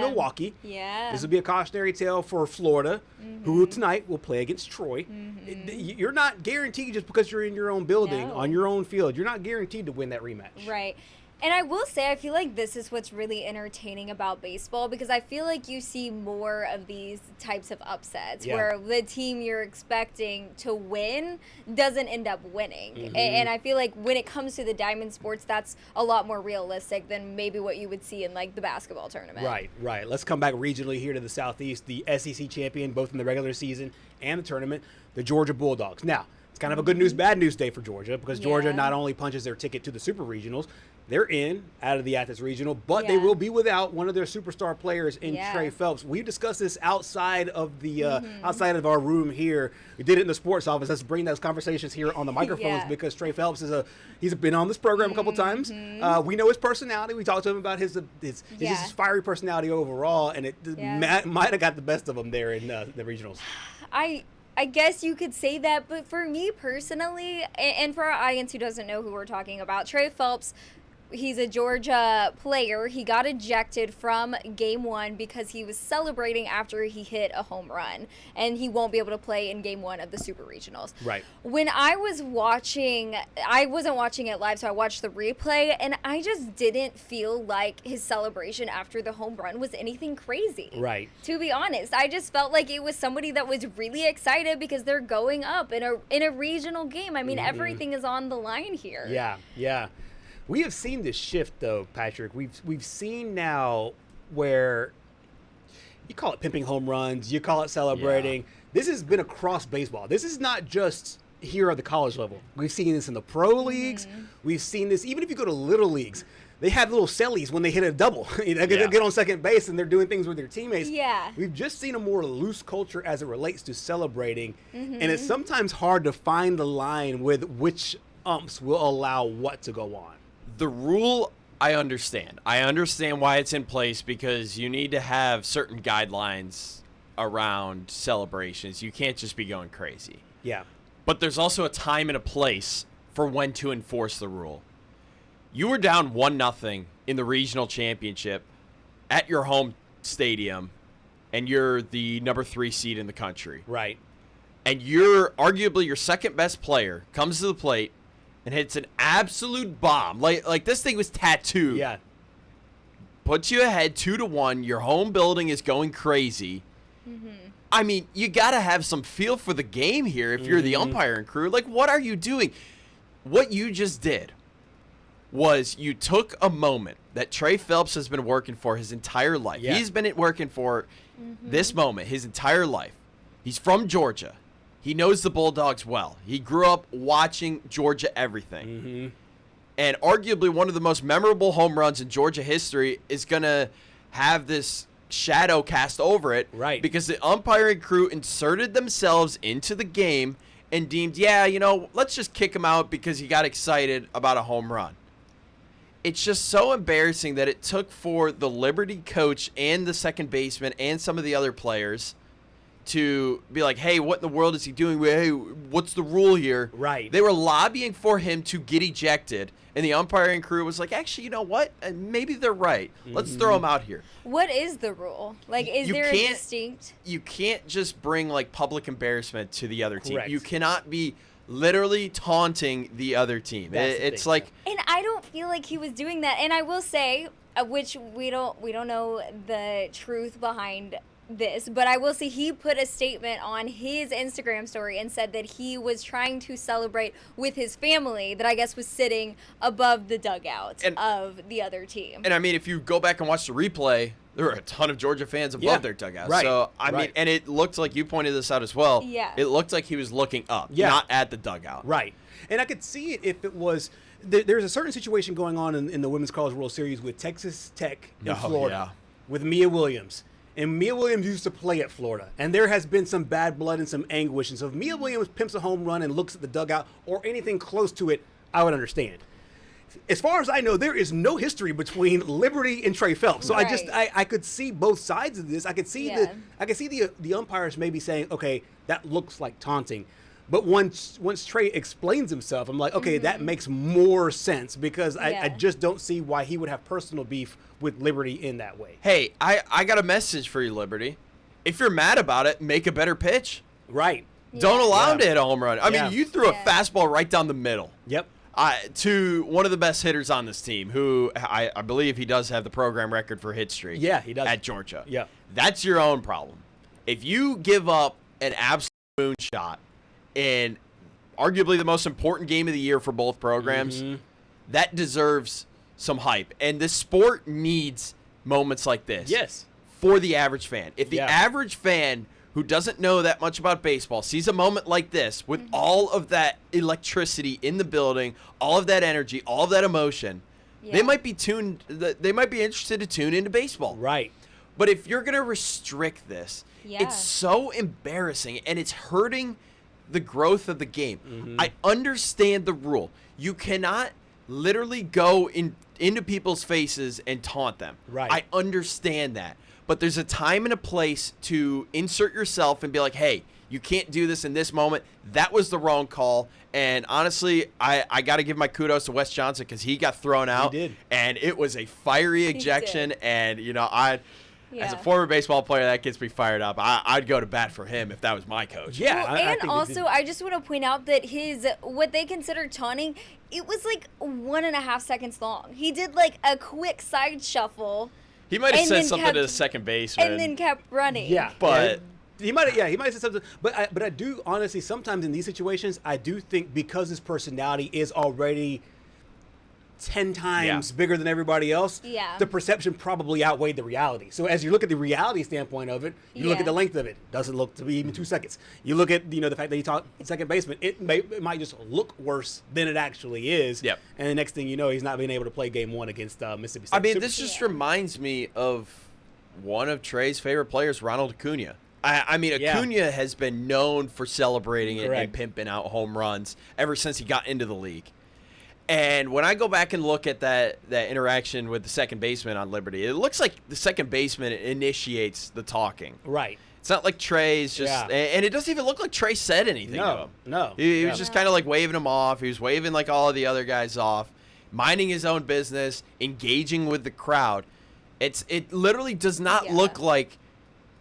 Milwaukee. Yeah. This will be a cautionary tale for Florida, who tonight will play against Troy. You're not guaranteed just because you're in your own building, on your own field. You're not guaranteed to win that rematch. Right. And I will say, I feel like this is what's really entertaining about baseball, because I feel like you see more of these types of upsets where the team you're expecting to win doesn't end up winning. And I feel like when it comes to the diamond sports, that's a lot more realistic than maybe what you would see in like the basketball tournament. Right. Let's come back regionally here to the Southeast. The SEC champion, both in the regular season and the tournament, the Georgia Bulldogs. Now, it's kind of a good news, bad news day for Georgia, because Georgia not only punches their ticket to the Super Regionals, they're out of the Athens Regional, but they will be without one of their superstar players in Tre Phelps. We discussed this outside of the outside of our room here. We did it in the sports office. Let's bring those conversations here on the microphones because Tre Phelps he's been on this program a couple times. We know his personality. We talked to him about his fiery personality overall, and it might have got the best of him there in the regionals. I guess you could say that, but for me personally, and for our audience who doesn't know who we're talking about, Tre Phelps, he's a Georgia player. He got ejected from game 1 because he was celebrating after he hit a home run, and he won't be able to play in game 1 of the Super Regionals. Right. When I was watching, I wasn't watching it live, so I watched the replay, and I just didn't feel like his celebration after the home run was anything crazy. Right. To be honest, I just felt like it was somebody that was really excited because they're going up in a regional game. I mean, everything is on the line here. Yeah. We have seen this shift, though, Patrick. We've seen now where you call it pimping home runs, you call it celebrating. Yeah. This has been across baseball. This is not just here at the college level. We've seen this in the pro leagues. We've seen this even if you go to little leagues. They have little sellies when they hit a double. They get on second base and they're doing things with their teammates. Yeah. We've just seen a more loose culture as it relates to celebrating. And it's sometimes hard to find the line with which umps will allow what to go on. The rule, I understand. I understand why it's in place, because you need to have certain guidelines around celebrations. You can't just be going crazy. Yeah. But there's also a time and a place for when to enforce the rule. You were down 1-0 in the regional championship at your home stadium, and you're the number 3 seed in the country. Right. And you're arguably your second best player comes to the plate and hits an absolute bomb. Like this thing was tattooed. Yeah. Puts you ahead 2-1. Your home building is going crazy. I mean, you got to have some feel for the game here if you're the umpiring crew. Like, what are you doing? What you just did was you took a moment that Tre Phelps has been working for his entire life. Yeah. He's been working for this moment his entire life. He's from Georgia. He knows the Bulldogs well. He grew up watching Georgia everything. And arguably one of the most memorable home runs in Georgia history is going to have this shadow cast over it. Right. Because the umpiring crew inserted themselves into the game and deemed, let's just kick him out because he got excited about a home run. It's just so embarrassing that it took for the Liberty coach and the second baseman and some of the other players to be like, hey, what in the world is he doing? Hey, what's the rule here? Right. They were lobbying for him to get ejected, and the umpiring crew was like, actually, you know what? Maybe they're right. Let's throw him out here. What is the rule? Like, is there a distinct? You can't just bring, like, public embarrassment to the other team. Correct. You cannot be literally taunting the other team. It's like... And I don't feel like he was doing that. And I will say, which we don't know the truth behind this, but I will say he put a statement on his Instagram story and said that he was trying to celebrate with his family that I guess was sitting above the dugout of the other team. And I mean, if you go back and watch the replay, there were a ton of Georgia fans above their dugout. Right. So, I mean, and it looked like, you pointed this out as well. Yeah. It looked like he was looking up, not at the dugout. Right. And I could see it if it was, there's a certain situation going on in the Women's College World Series with Texas Tech in Florida with Mia Williams. And Mia Williams used to play at Florida. And there has been some bad blood and some anguish. And so if Mia Williams pimps a home run and looks at the dugout or anything close to it, I would understand. As far as I know, there is no history between Liberty and Tre Phelps. So I could see both sides of this. I could see the umpires maybe saying, okay, that looks like taunting. But once Tre explains himself, I'm like, okay, that makes more sense because I just don't see why he would have personal beef with Liberty in that way. Hey, I got a message for you, Liberty. If you're mad about it, make a better pitch. Right. Don't allow him to hit a home run. I mean, you threw a fastball right down the middle. Yep. To one of the best hitters on this team, who I believe he does have the program record for hit streak. Yeah, he does. At Georgia. Yeah. That's your own problem. If you give up an absolute moonshot in arguably the most important game of the year for both programs, that deserves some hype. And the sport needs moments like this. Yes. For the average fan. If the average fan who doesn't know that much about baseball sees a moment like this with all of that electricity in the building, all of that energy, all of that emotion, they might be interested to tune into baseball. Right. But if you're going to restrict this, it's so embarrassing and it's hurting the growth of the game. I understand the rule. You cannot literally go into people's faces and taunt them. Right. I understand that. But there's a time and a place to insert yourself and be like, hey, you can't do this in this moment. That was the wrong call. And honestly, I got to give my kudos to Wes Johnson because he got thrown out. He did. And it was a fiery ejection. And, as a former baseball player, that gets me fired up. I'd go to bat for him if that was my coach. Yeah. Well, and also, I just want to point out that what they consider taunting, it was like 1.5 seconds long. He did like a quick side shuffle. He might have said something to the second baseman. And then kept running. Yeah. But he might have said something. But I do honestly, sometimes in these situations, I do think because his personality is already 10 times bigger than everybody else, the perception probably outweighed the reality. So as you look at the reality standpoint of it, you look at the length of it. Doesn't look to be even 2 seconds. You look at the fact that he taught second baseman. It might just look worse than it actually is. Yep. And the next thing you know, he's not being able to play game 1 against Mississippi State. I mean, this just reminds me of one of Tre's favorite players, Ronald Acuna. I mean, Acuna has been known for celebrating it and pimping out home runs ever since he got into the league. And when I go back and look at that interaction with the second baseman on Liberty, it looks like the second baseman initiates the talking. Right. It's not like Tre's just and it doesn't even look like Tre said anything to him. No. He was just kind of like waving him off. He was waving like all of the other guys off, minding his own business, engaging with the crowd. It literally does not look like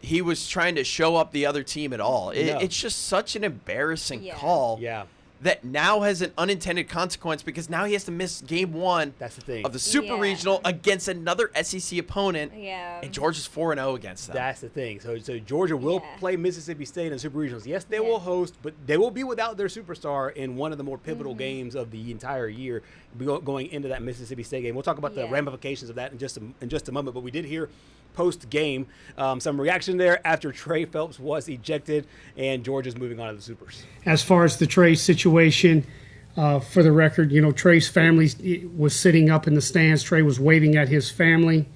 he was trying to show up the other team at all. It's just such an embarrassing call. Yeah. That now has an unintended consequence because now he has to miss game 1 That's the thing. of the Super Regional against another SEC opponent. Yeah. And Georgia's 4-0 against them. That's the thing. So Georgia will play Mississippi State in Super Regionals. Yes, they will host, but they will be without their superstar in one of the more pivotal games of the entire year going into that Mississippi State game. We'll talk about the ramifications of that in just a moment, but we did hear post-game some reaction there after Tre Phelps was ejected and Georgia's moving on to the Supers. As far as the Tre situation, for the record, Tre's family was sitting up in the stands. Tre was waving at his family.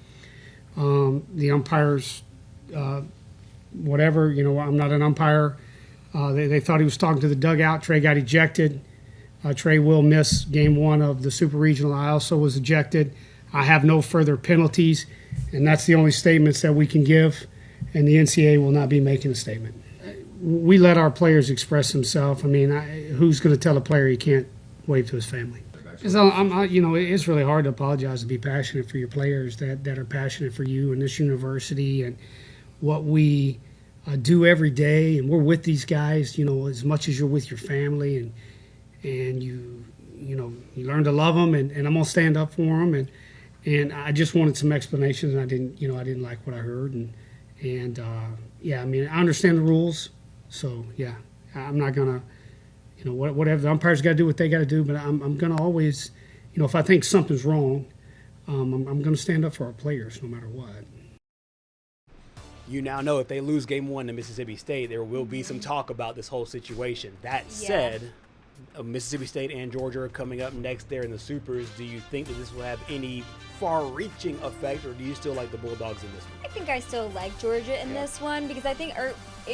The umpires, whatever, I'm not an umpire. They thought he was talking to the dugout. Tre got ejected. Tre will miss game 1 of the Super Regional. I also was ejected. I have no further penalties, and that's the only statements that we can give, and the NCAA will not be making a statement. We let our players express themselves. I mean, who's going to tell a player he can't wave to his family? So it's really hard to apologize and be passionate for your players that are passionate for you and this university and what we do every day. And we're with these guys, as much as you're with your family, and you learn to love them. And I'm gonna stand up for them. And I just wanted some explanations. And I didn't like what I heard. I mean, I understand the rules. So I'm not gonna. Whatever the umpires got to do what they got to do, but I'm going to always, if I think something's wrong, I'm going to stand up for our players no matter what. You now know if they lose game 1 to Mississippi State, there will be some talk about this whole situation. That said, Mississippi State and Georgia are coming up next there in the Supers. Do you think that this will have any far-reaching effect, or do you still like the Bulldogs in this one? I think I still like Georgia in this one because I think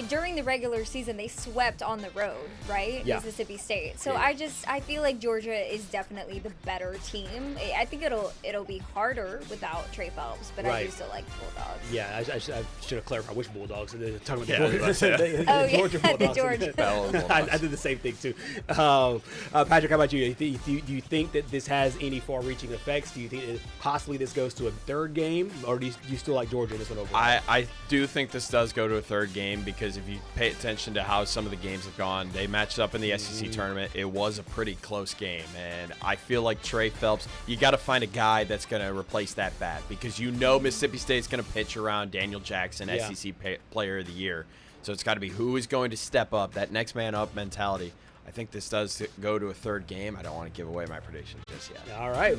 during the regular season, they swept on the road, right? Yeah. Mississippi State. So Yeah. I feel like Georgia is definitely the better team. I think it'll be harder without Tre Phelps, but I Right. do still like the Bulldogs. Yeah, I should have clarified which Bulldogs. They're talking about Yeah, the that's it. the Georgia the Bulldogs. Georgia Bulldogs. I did the same thing too. Patrick, how about you? Do you think that this has any far-reaching effects? Do you think possibly this goes to a third game, or do you still like Georgia in this one overall? I do think this does go to a third game because if you pay attention to how some of the games have gone, they matched up in the SEC tournament. It was a pretty close game, and I feel like Tre Phelps, you got to find a guy that's going to replace that bat because Mississippi State's going to pitch around Daniel Jackson, Yeah. SEC Player of the Year. So it's got to be who is going to step up, that next man up mentality. I think this does go to a third game. I don't want to give away my prediction just yet. All right.